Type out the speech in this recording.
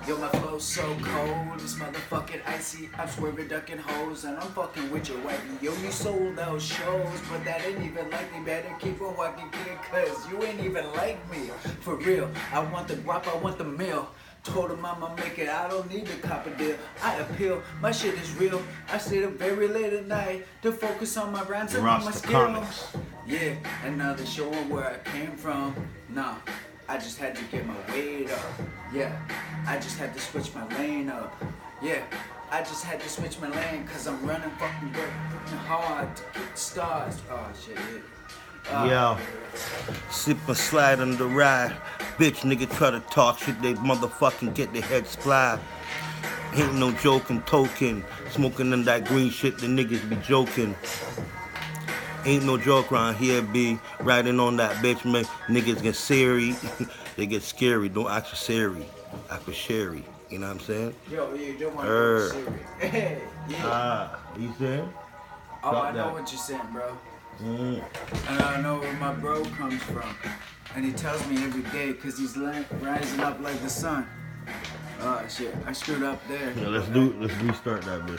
Yo, my flow's so cold, it's motherfucking icy. I'm swerving, ducking hoes, and I'm fucking with your wifey. Yo, you sold out shows, but that ain't even like me. Better keep on walking, kid, cause you ain't even like me. For real, I want the guap, I want the meal. Told him I'ma make it, I don't need to cop a deal. I appeal, my shit is real. I stayed up very late at night to focus on my rhymes and on my skills. Yeah, and now they're showing where I came from. Nah, I just had to get my weight up. Yeah, I just had to switch my lane up. Yeah, I just had to switch my lane cause I'm running fucking hard to get the stars. Oh shit, yeah. Yo, slip and slide on the ride. Bitch, nigga try to talk shit, they motherfucking get their head splat. Ain't no joking, token. Smoking in that green shit, the niggas be joking. Ain't no joke around here, be riding on that bitch, man. Niggas get scary. They get scary. Don't act for Siri. Act for Sherry. You know what I'm saying? Yo, you don't want to go Siri. Hey, yeah. You saying? Oh, I know what you're saying, bro. And I know where my bro comes from. And he tells me every day because he's rising up like the sun. Oh shit, I screwed up there. Yeah, let's restart that bitch.